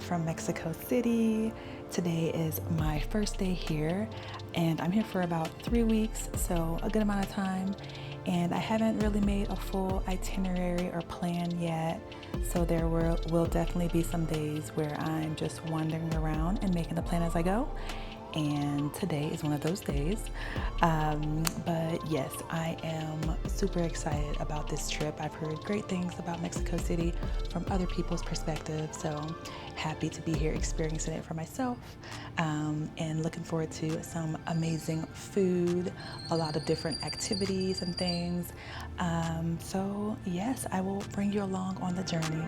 from Mexico City. Today is my first day here, and I'm here for about 3 weeks, so a good amount of time. And I haven't really made a full itinerary or plan yet, so there will definitely be some days where I'm just wandering around and making the plan as I go. And today is one of those days. But yes, I am super excited about this trip. I've heard great things about Mexico City from other people's perspective, so happy to be here experiencing it for myself, and looking forward to some amazing food, a lot of different activities and things. So yes, I will bring you along on the journey.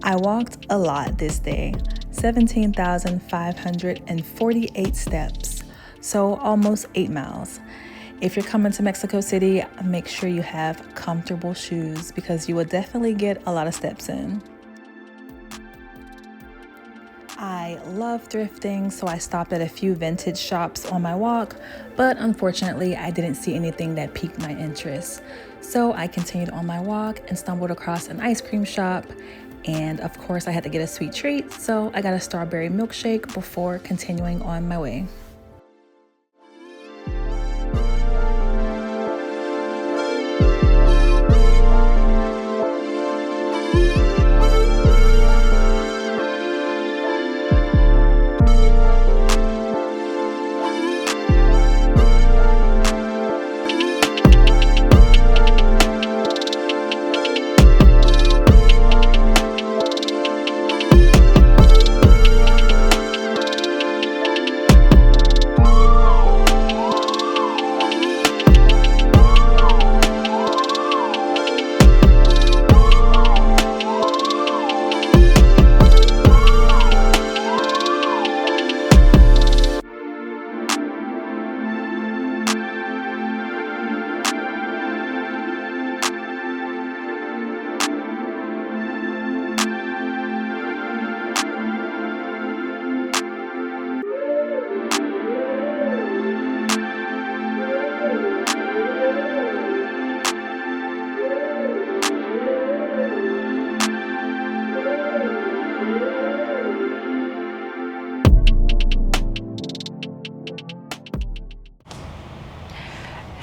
I walked a lot this day, 17,548 steps, so almost 8 miles. If you're coming to Mexico City, make sure you have comfortable shoes because you will definitely get a lot of steps in. I love thrifting, so I stopped at a few vintage shops on my walk, but unfortunately I didn't see anything that piqued my interest. So I continued on my walk and stumbled across an ice cream shop. And of course I had to get a sweet treat, so I got a strawberry milkshake before continuing on my way.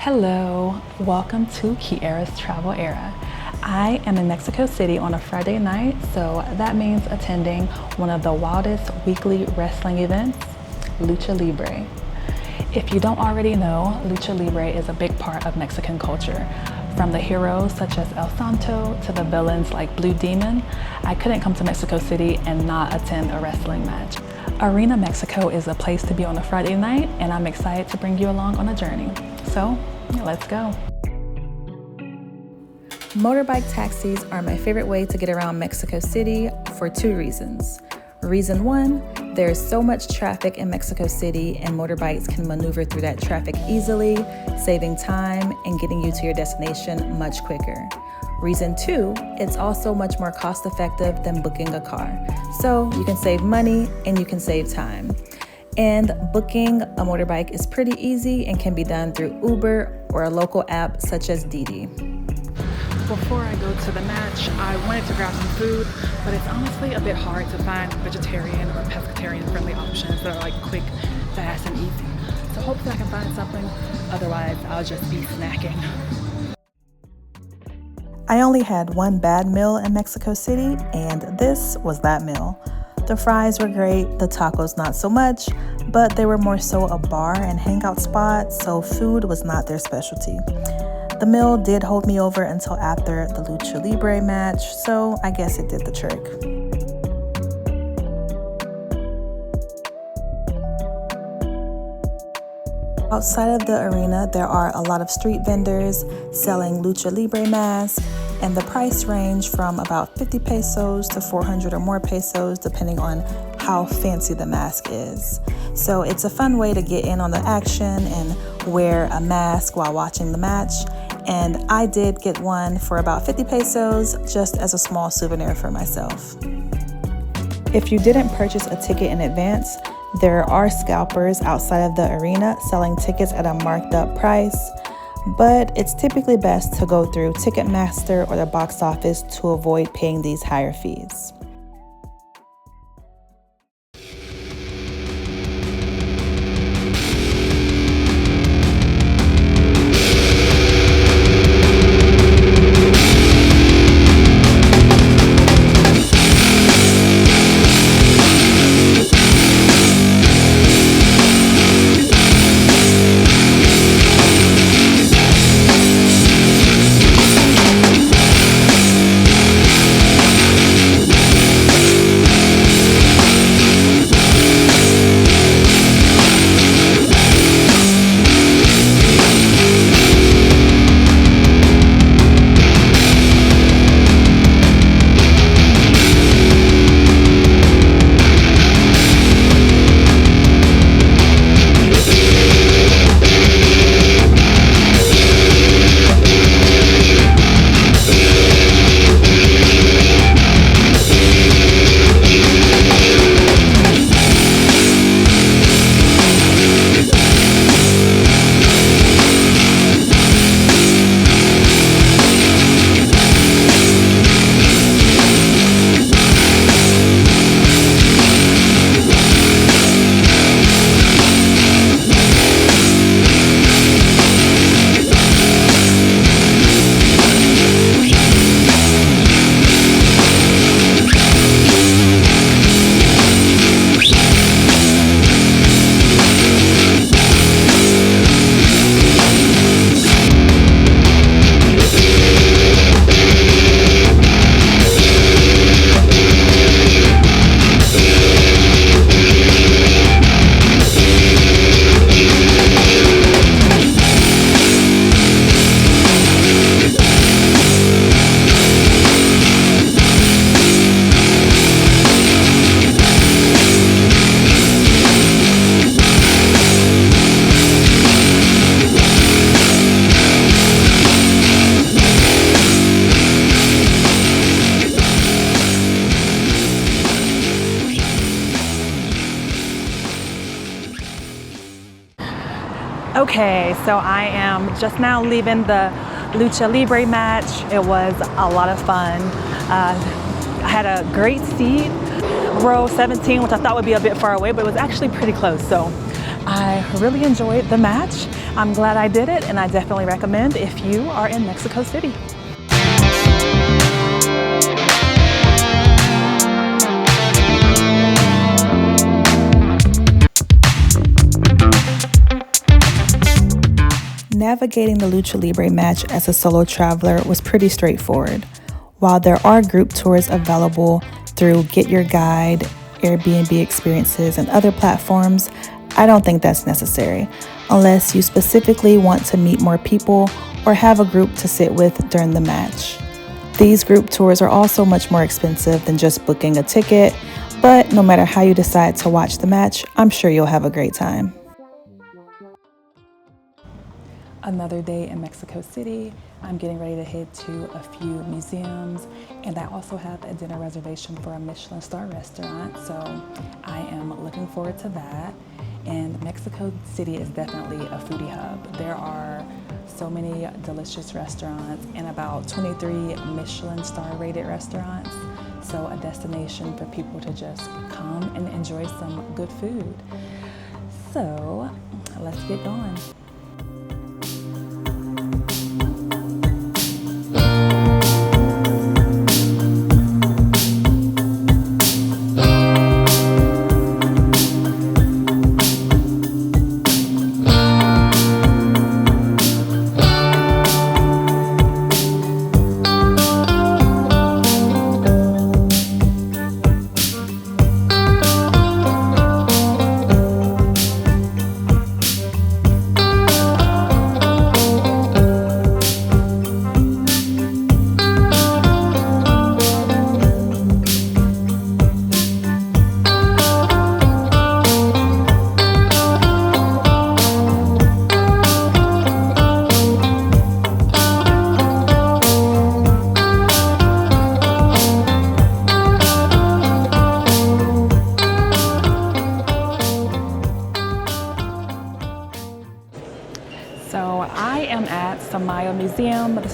Hello, welcome to Kiera's Travel Era. I am in Mexico City on a Friday night, so that means attending one of the wildest weekly wrestling events, Lucha Libre. If you don't already know, Lucha Libre is a big part of Mexican culture. From the heroes such as El Santo to the villains like Blue Demon, I couldn't come to Mexico City and not attend a wrestling match. Arena Mexico is a place to be on a Friday night, and I'm excited to bring you along on a journey. So, let's go. Motorbike taxis are my favorite way to get around Mexico City for 2 reasons. Reason 1, there's so much traffic in Mexico City and motorbikes can maneuver through that traffic easily, saving time and getting you to your destination much quicker. Reason 2, it's also much more cost effective than booking a car. So you can save money and you can save time. And booking a motorbike is pretty easy and can be done through Uber or a local app such as Didi. Before I go to the match, I wanted to grab some food, but it's honestly a bit hard to find vegetarian or pescatarian friendly options that are like quick, fast, and easy. So hopefully I can find something, otherwise I'll just be snacking. I only had one bad meal in Mexico City, and this was that meal. The fries were great, the tacos not so much, but they were more so a bar and hangout spot, so food was not their specialty. The meal did hold me over until after the Lucha Libre match, so I guess it did the trick. Outside of the arena, there are a lot of street vendors selling Lucha Libre masks, and the price range from about 50 pesos to 400 or more pesos, depending on how fancy the mask is. So it's a fun way to get in on the action and wear a mask while watching the match. And I did get one for about 50 pesos just as a small souvenir for myself. If you didn't purchase a ticket in advance, there are scalpers outside of the arena selling tickets at a marked up price, but it's typically best to go through Ticketmaster or the box office to avoid paying these higher fees. Okay, so I am just now leaving the Lucha Libre match. It was a lot of fun. I had a great seat, row 17, which I thought would be a bit far away, but it was actually pretty close. So I really enjoyed the match. I'm glad I did it, and I definitely recommend if you are in Mexico City. Navigating the Lucha Libre match as a solo traveler was pretty straightforward. While there are group tours available through Get Your Guide, Airbnb Experiences, and other platforms, I don't think that's necessary, unless you specifically want to meet more people or have a group to sit with during the match. These group tours are also much more expensive than just booking a ticket, but no matter how you decide to watch the match, I'm sure you'll have a great time. Another day in Mexico City. I'm getting ready to head to a few museums, and I also have a dinner reservation for a Michelin star restaurant, so I am looking forward to that. And Mexico City is definitely a foodie hub. There are so many delicious restaurants and about 23 Michelin star rated restaurants, so a destination for people to just come and enjoy some good food. So let's get going.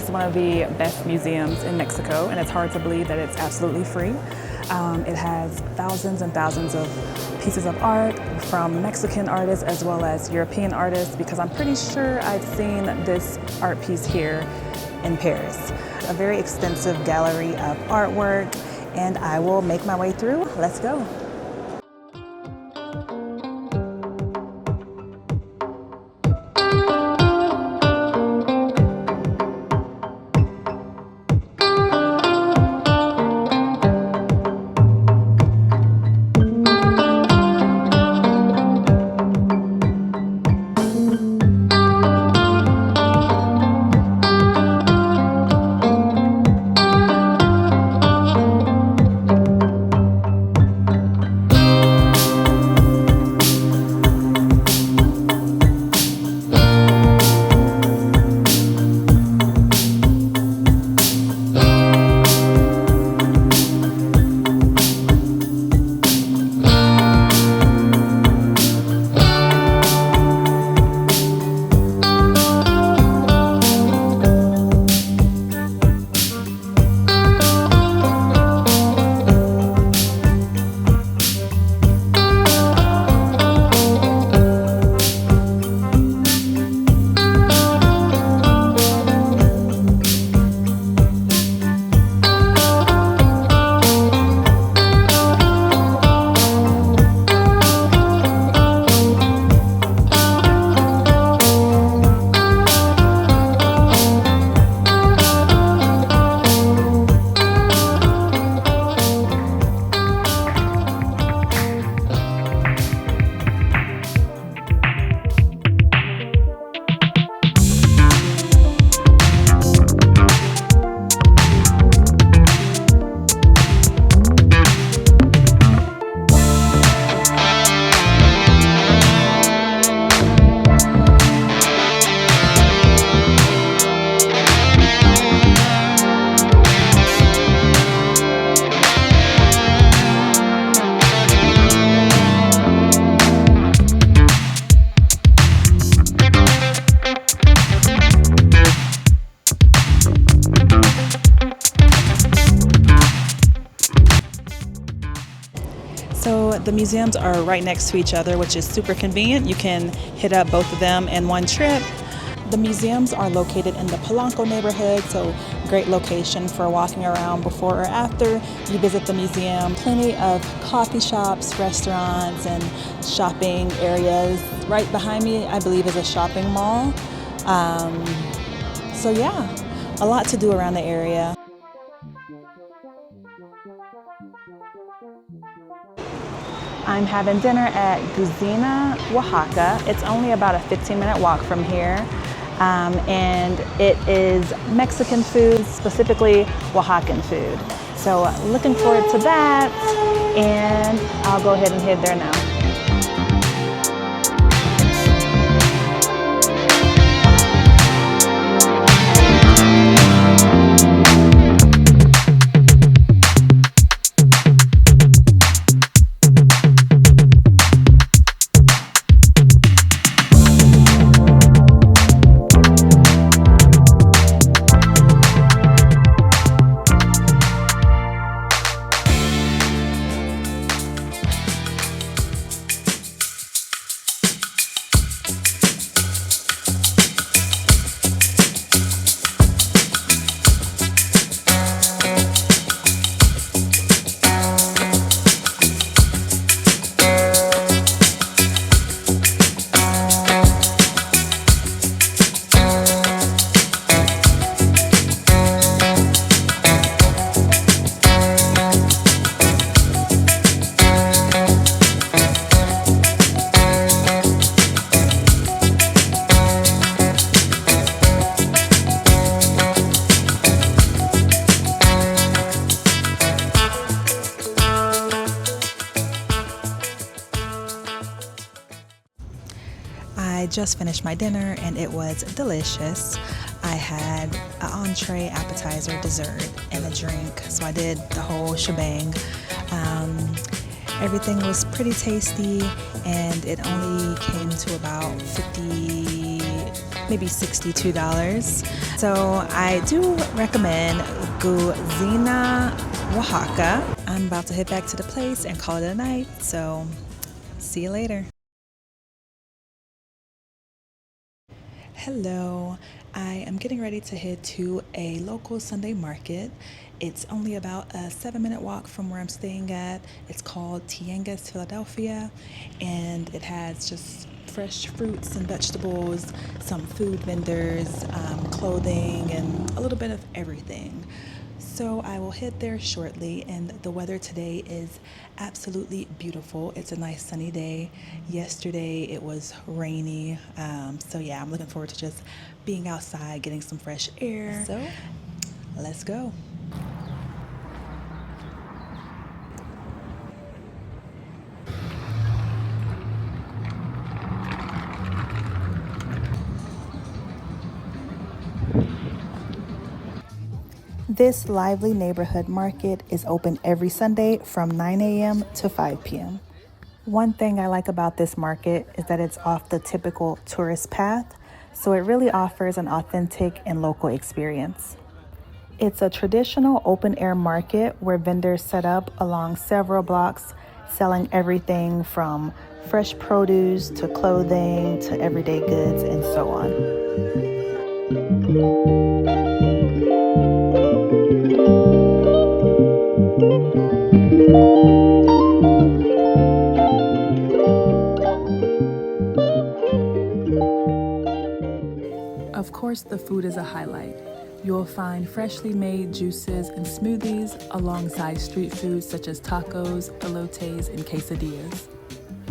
is one of the best museums in Mexico, and it's hard to believe that it's absolutely free. It has thousands and thousands of pieces of art from Mexican artists as well as European artists, because I'm pretty sure I've seen this art piece here in Paris. A very extensive gallery of artwork, and I will make my way through. Let's go. So the museums are right next to each other, which is super convenient. You can hit up both of them in one trip. The museums are located in the Polanco neighborhood, so great location for walking around before or after you visit the museum. Plenty of coffee shops, restaurants, and shopping areas. Right behind me, I believe, is a shopping mall. So yeah, a lot to do around the area. I'm having dinner at Guzina Oaxaca. It's only about a 15-minute walk from here. And it is Mexican food, specifically Oaxacan food. So looking forward to that, and I'll go ahead and head there now. I just finished my dinner and it was delicious. I had an entree, appetizer, dessert, and a drink, so I did the whole shebang. Everything was pretty tasty, and it only came to about $50 maybe $62. So I do recommend Guzina Oaxaca. I'm about to head back to the place and call it a night, so see you later. Hello, I am getting ready to head to a local Sunday market. It's only about a 7-minute walk from where I'm staying at. It's called Tianguis Philadelphia, and it has just fresh fruits and vegetables, some food vendors, clothing, and a little bit of everything. So I will head there shortly, and the weather today is absolutely beautiful. It's a nice sunny day. Yesterday it was rainy, so yeah, I'm looking forward to just being outside, getting some fresh air. So let's go. This lively neighborhood market is open every Sunday from 9 a.m. to 5 p.m. One thing I like about this market is that it's off the typical tourist path, so it really offers an authentic and local experience. It's a traditional open-air market where vendors set up along several blocks, selling everything from fresh produce to clothing to everyday goods and so on. Of course, the food is a highlight. You'll find freshly made juices and smoothies alongside street foods such as tacos, elotes, and quesadillas.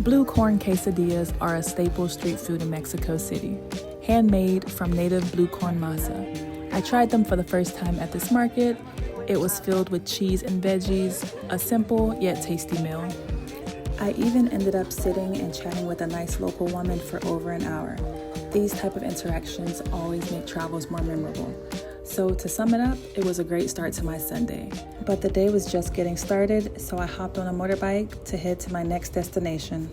Blue corn quesadillas are a staple street food in Mexico City, handmade from native blue corn masa. I tried them for the first time at this market. It was filled with cheese and veggies, a simple yet tasty meal. I even ended up sitting and chatting with a nice local woman for over an hour. These type of interactions always make travels more memorable. So to sum it up, it was a great start to my Sunday. But the day was just getting started, so I hopped on a motorbike to head to my next destination.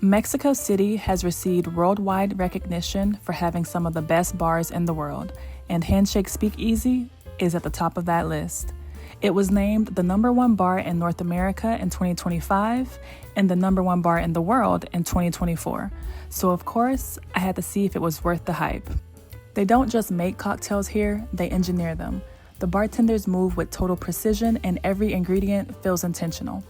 Mexico City has received worldwide recognition for having some of the best bars in the world, and Handshake Speakeasy is at the top of that list. It was named the #1 bar in North America in 2025 and the #1 bar in the world in 2024. So of course, I had to see if it was worth the hype. They don't just make cocktails here, they engineer them. The bartenders move with total precision and every ingredient feels intentional.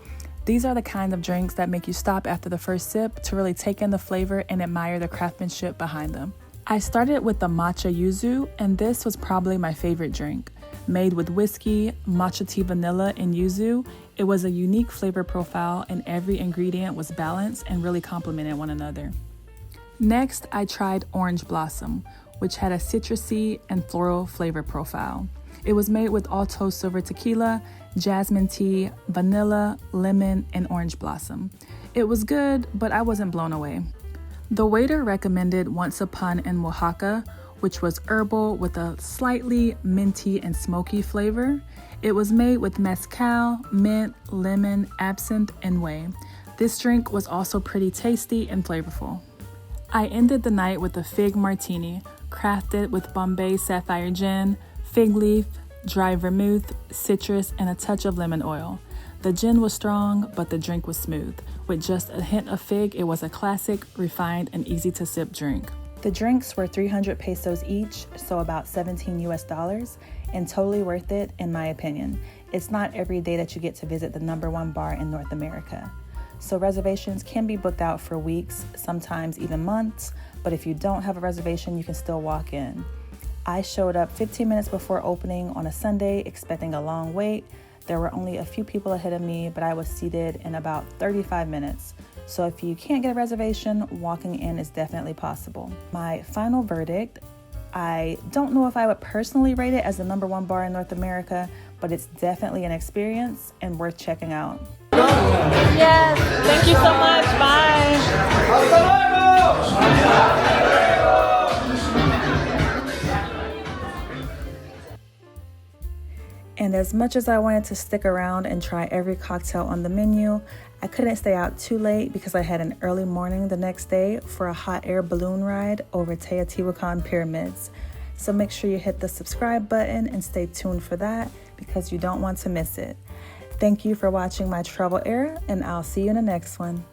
These are the kind of drinks that make you stop after the first sip to really take in the flavor and admire the craftsmanship behind them. I started with the matcha yuzu, and this was probably my favorite drink. Made with whiskey, matcha tea vanilla, and yuzu, it was a unique flavor profile and every ingredient was balanced and really complemented one another. Next, I tried orange blossom, which had a citrusy and floral flavor profile. It was made with Alto Silver tequila, jasmine tea, vanilla, lemon, and orange blossom. It was good, but I wasn't blown away. The waiter recommended Once Upon in Oaxaca, which was herbal with a slightly minty and smoky flavor. It was made with mezcal, mint, lemon, absinthe, and whey. This drink was also pretty tasty and flavorful. I ended the night with a fig martini, crafted with Bombay Sapphire Gin, fig leaf, dry vermouth, citrus, and a touch of lemon oil. The gin was strong, but the drink was smooth. With just a hint of fig, it was a classic, refined, and easy to sip drink. The drinks were 300 pesos each, so about $17 US, and totally worth it in my opinion. It's not every day that you get to visit the #1 bar in North America. So reservations can be booked out for weeks, sometimes even months, but if you don't have a reservation, you can still walk in. I showed up 15 minutes before opening on a Sunday, expecting a long wait. There were only a few people ahead of me, but I was seated in about 35 minutes. So if you can't get a reservation, walking in is definitely possible. My final verdict, I don't know if I would personally rate it as the #1 bar in North America, but it's definitely an experience and worth checking out. Yes, thank you so much. Bye. And as much as I wanted to stick around and try every cocktail on the menu, I couldn't stay out too late because I had an early morning the next day for a hot air balloon ride over Teotihuacan pyramids. So make sure you hit the subscribe button and stay tuned for that because you don't want to miss it. Thank you for watching my travel era, and I'll see you in the next one.